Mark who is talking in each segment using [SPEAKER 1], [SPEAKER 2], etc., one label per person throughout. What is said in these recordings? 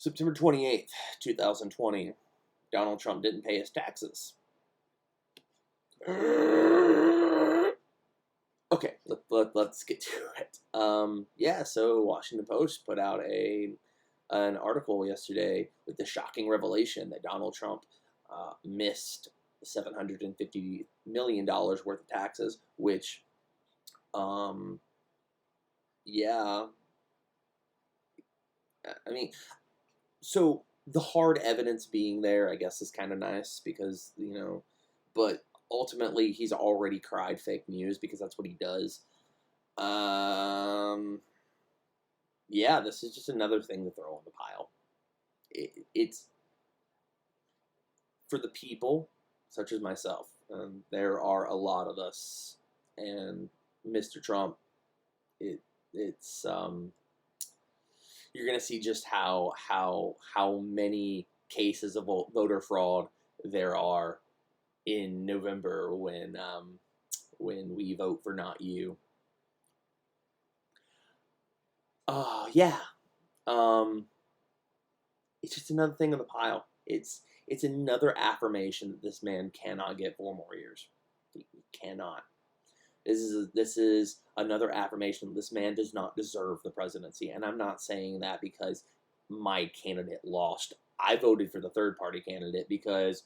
[SPEAKER 1] September 28th, 2020. Donald Trump didn't pay his taxes. Okay, let's get to it. Yeah, so Washington Post put out an article yesterday with the shocking revelation that Donald Trump missed $750 million worth of taxes, which, yeah, I mean, so the hard evidence being there, I guess, is kind of nice because, but ultimately he's already cried fake news because that's what he does. Yeah, this is just another thing to throw on the pile. It's for the people such as myself. There are a lot of us, and Mr. Trump, it's you're gonna see just how many cases of voter fraud there are in November when we vote for not you. Yeah. Um, it's just another thing on the pile. It's another affirmation that this man cannot get 4 more years. He cannot. This is another affirmation that this man does not deserve the presidency. And I'm not saying that because my candidate lost. I voted for the third party candidate because,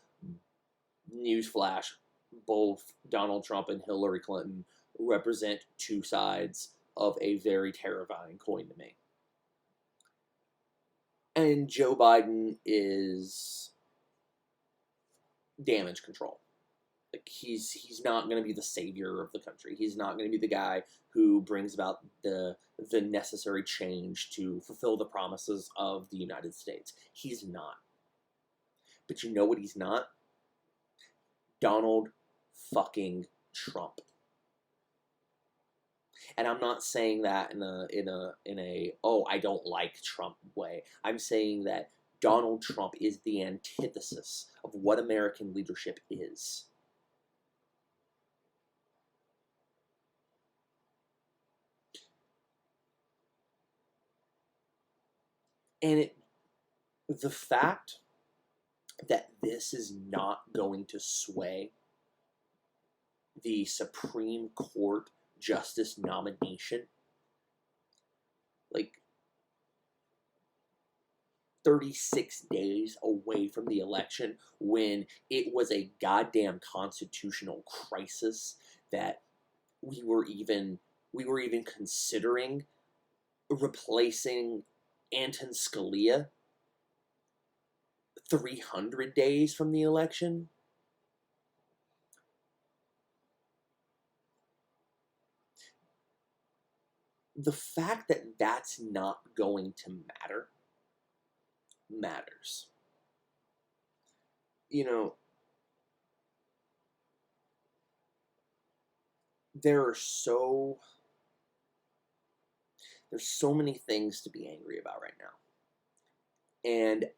[SPEAKER 1] newsflash, both Donald Trump and Hillary Clinton represent two sides of a very terrifying coin to me. And Joe Biden is damage control. Like he's not going to be the savior of the country. He's not going to be the guy who brings about the necessary change to fulfill the promises of the United States. He's not. But you know what he's not? Donald fucking Trump. And I'm not saying that in a oh, I don't like Trump way. I'm saying that Donald Trump is the antithesis of what American leadership is. And the fact that this is not going to sway the Supreme Court justice nomination, like 36 days away from the election, when it was a goddamn constitutional crisis that we were even considering replacing Anton Scalia 300 days from the election. The fact that that's not going to matter matters. There's so many things to be angry about right now. And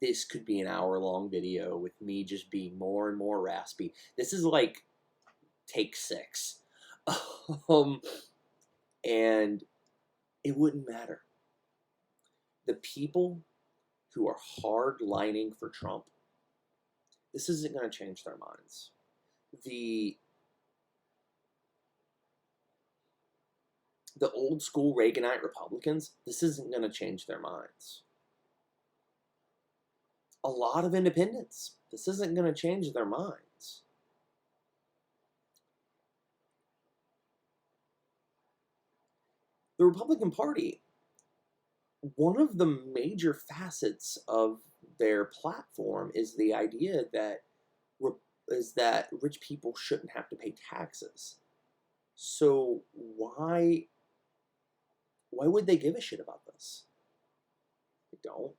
[SPEAKER 1] this could be an hour-long video with me just being more and more raspy. This is like take 6. And it wouldn't matter. The people who are hard-lining for Trump, this isn't going to change their minds. The old school Reaganite Republicans, this isn't going to change their minds. A lot of independents, this isn't going to change their minds. The Republican Party, one of the major facets of their platform is the idea that rich people shouldn't have to pay taxes. So why would they give a shit about this? They don't.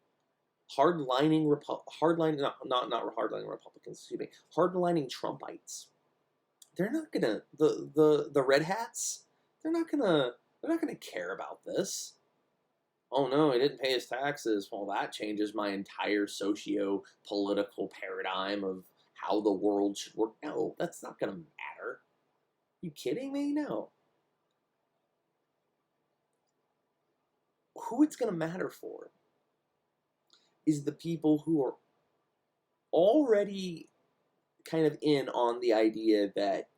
[SPEAKER 1] Hardlining Republicans, excuse me, hardlining Trumpites. They're not gonna the red hats. They're not gonna care about this. Oh no, he didn't pay his taxes. Well, that changes my entire socio-political paradigm of how the world should work. No, that's not gonna matter. Are you kidding me? No. Who it's gonna matter for is the people who are already kind of in on the idea that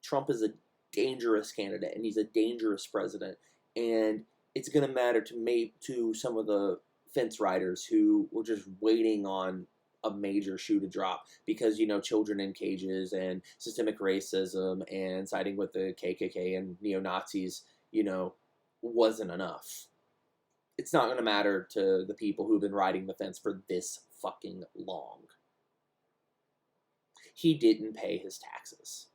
[SPEAKER 1] Trump is a dangerous candidate and he's a dangerous president, and it's going to matter to some of the fence riders who were just waiting on a major shoe to drop because children in cages and systemic racism and siding with the KKK and neo Nazis wasn't enough. It's not going to matter to the people who've been riding the fence for this fucking long. He didn't pay his taxes.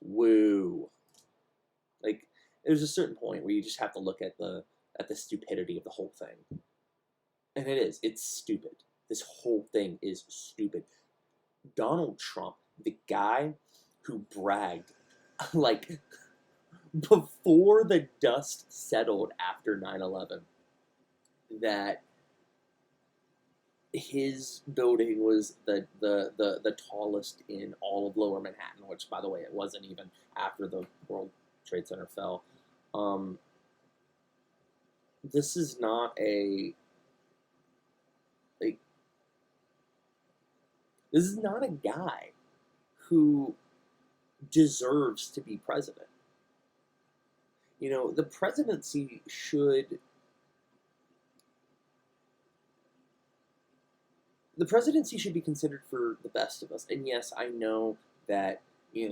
[SPEAKER 1] Woo. Like, there's a certain point where you just have to look at the stupidity of the whole thing. And it's stupid. This whole thing is stupid. Donald Trump, the guy who bragged, like, before the dust settled after 9/11, that his building was the tallest in all of Lower Manhattan, which, by the way, it wasn't even after the World Trade Center fell. This is not a this is not a guy who deserves to be president. The presidency should be considered for the best of us. And yes, I know that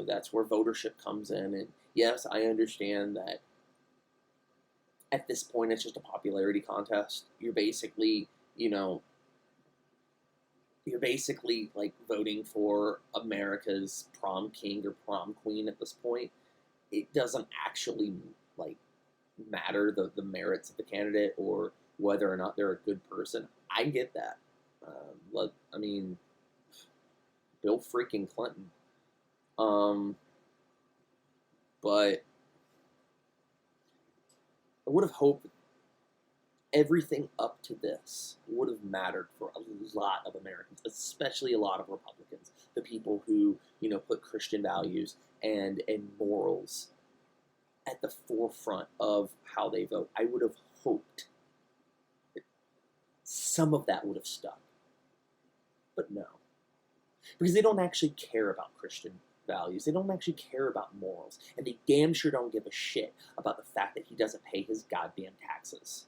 [SPEAKER 1] that's where votership comes in, and yes, I understand that at this point it's just a popularity contest. You're basically like voting for America's prom king or prom queen at this point. It doesn't actually like matter the merits of the candidate or whether or not they're a good person. I get that. I mean, Bill freaking Clinton. But I would have hoped everything up to this would have mattered for a lot of Americans, especially a lot of Republicans, the people who put Christian values and morals at the forefront of how they vote. I would have hoped that some of that would have stuck, but no, because they don't actually care about Christian values. They don't actually care about morals, and they damn sure don't give a shit about the fact that he doesn't pay his goddamn taxes.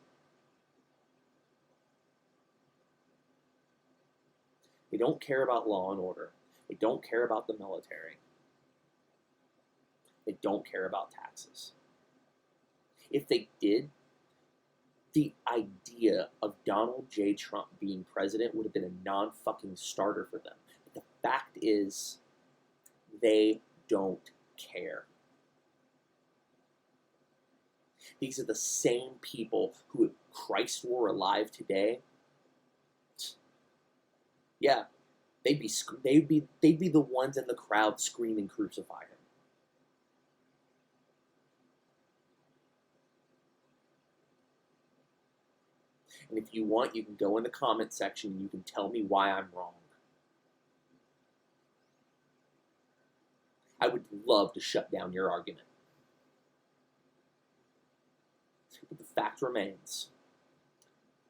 [SPEAKER 1] They don't care about law and order. They don't care about the military. They don't care about taxes. If they did, the idea of Donald J. Trump being president would have been a non-fucking starter for them. But the fact is, they don't care. These are the same people who, if Christ were alive today, yeah, they'd be the ones in the crowd screaming, "Crucify him." And if you want, you can go in the comment section and you can tell me why I'm wrong. I would love to shut down your argument. But the fact remains,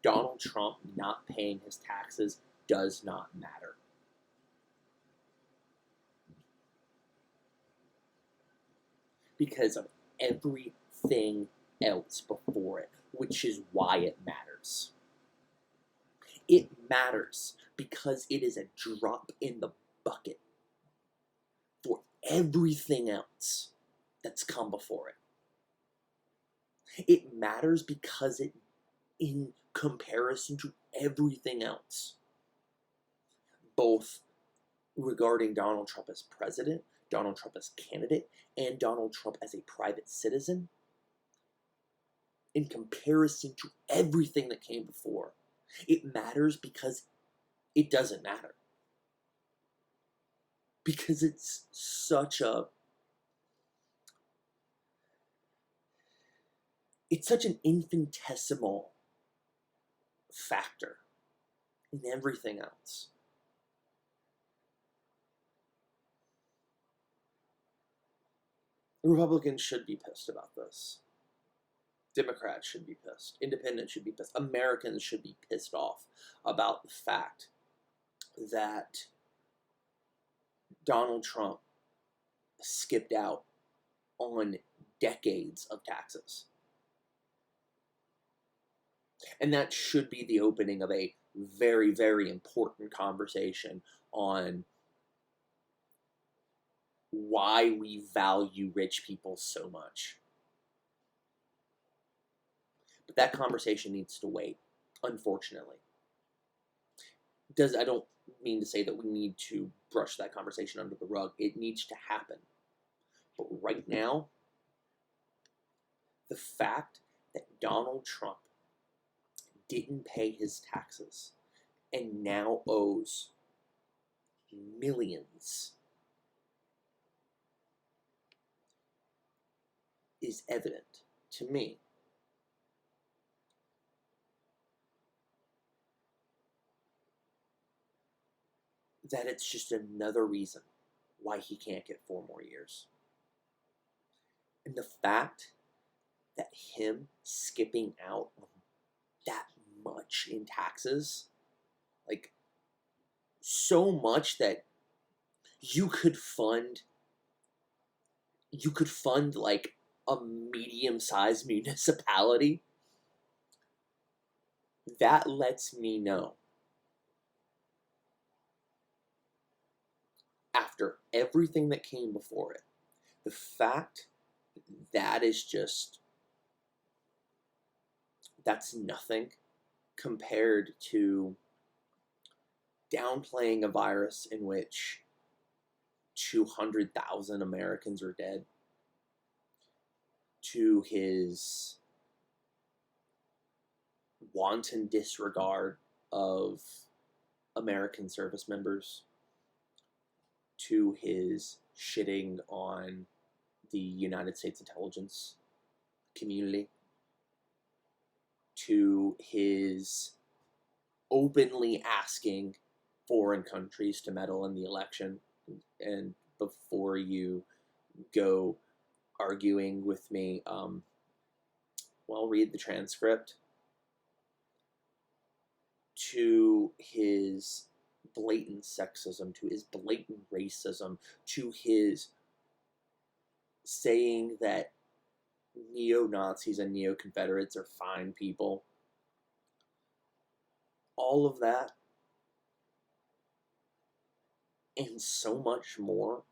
[SPEAKER 1] Donald Trump not paying his taxes does not matter. Because of everything else before it, which is why it matters. It matters because it is a drop in the bucket for everything else that's come before it. It matters because it, in comparison to everything else, both regarding Donald Trump as president, Donald Trump as candidate, and Donald Trump as a private citizen, in comparison to everything that came before, it matters because it doesn't matter. Because it's such an infinitesimal factor in everything else. The Republicans should be pissed about this. Democrats should be pissed. Independents should be pissed. Americans should be pissed off about the fact that Donald Trump skipped out on decades of taxes. And that should be the opening of a very, very important conversation on why we value rich people so much. But that conversation needs to wait, unfortunately. I don't mean to say that we need to brush that conversation under the rug. It needs to happen. But right now, the fact that Donald Trump didn't pay his taxes and now owes millions is evident to me. That it's just another reason why he can't get 4 more years. And the fact that him skipping out on that much in taxes, like so much that you could fund like a medium-sized municipality, that lets me know, after everything that came before it, the fact that is just, that's nothing compared to downplaying a virus in which 200,000 Americans are dead, to his wanton disregard of American service members, to his shitting on the United States intelligence community, to his openly asking foreign countries to meddle in the election, and before you go arguing with me, well, read the transcript, to his blatant sexism, to his blatant racism, to his saying that neo-Nazis and neo-Confederates are fine people. All of that, and so much more,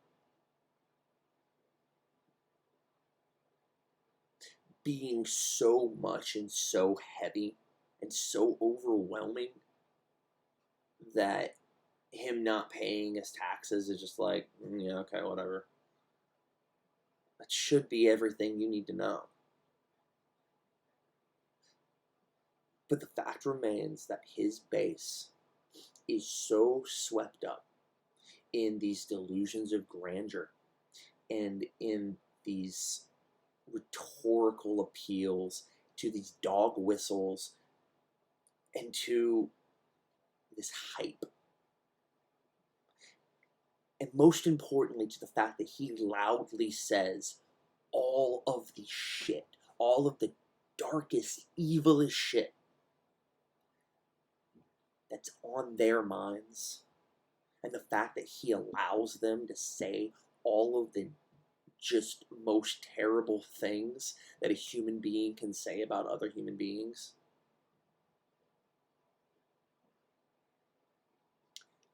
[SPEAKER 1] being so much and so heavy and so overwhelming that him not paying his taxes is just like, yeah, okay, whatever. That should be everything you need to know. But the fact remains that his base is so swept up in these delusions of grandeur and in these rhetorical appeals, to these dog whistles, and to this hype. And most importantly, to the fact that he loudly says all of the shit, all of the darkest, evilest shit that's on their minds. And the fact that he allows them to say all of the just most terrible things that a human being can say about other human beings.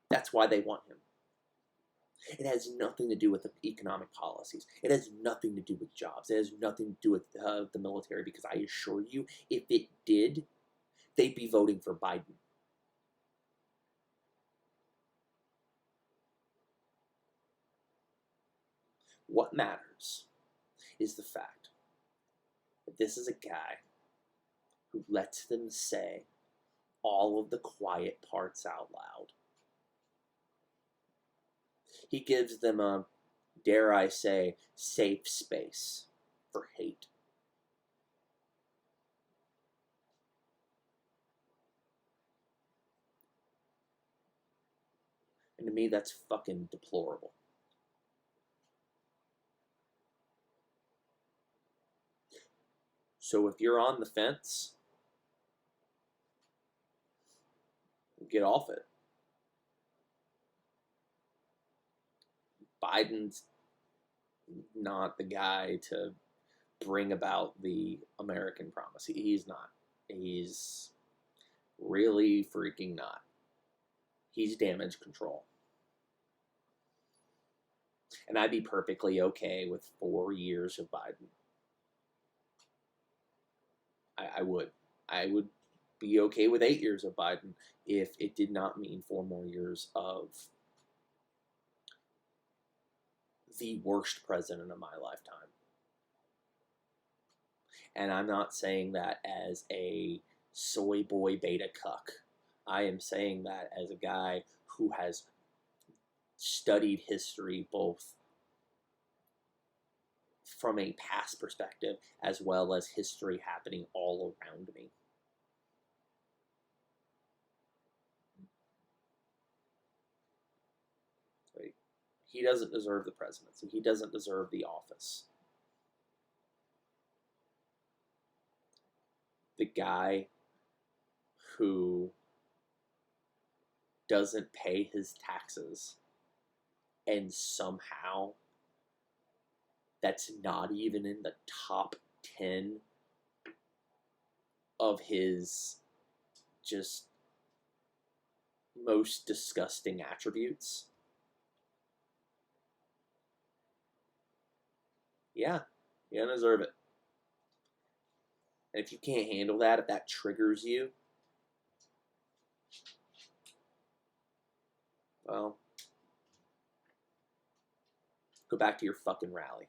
[SPEAKER 1] That's why they want him. It has nothing to do with the economic policies. It has nothing to do with jobs. It has nothing to do with the military, because I assure you, if it did, they'd be voting for Biden. What matters is the fact that this is a guy who lets them say all of the quiet parts out loud. He gives them a, dare I say, safe space for hate. And to me, that's fucking deplorable. So if you're on the fence, get off it. Biden's not the guy to bring about the American promise. He's not. He's really freaking not. He's damage control. And I'd be perfectly okay with 4 years of Biden. I would. I would be okay with 8 years of Biden if it did not mean 4 more years of the worst president of my lifetime. And I'm not saying that as a soy boy beta cuck. I am saying that as a guy who has studied history both from a past perspective as well as history happening all around me. Like, he doesn't deserve the presidency. He doesn't deserve the office. The guy who doesn't pay his taxes and somehow that's not even in the top 10 of his just most disgusting attributes. Yeah, you don't deserve it. And if you can't handle that, if that triggers you, well, go back to your fucking rally.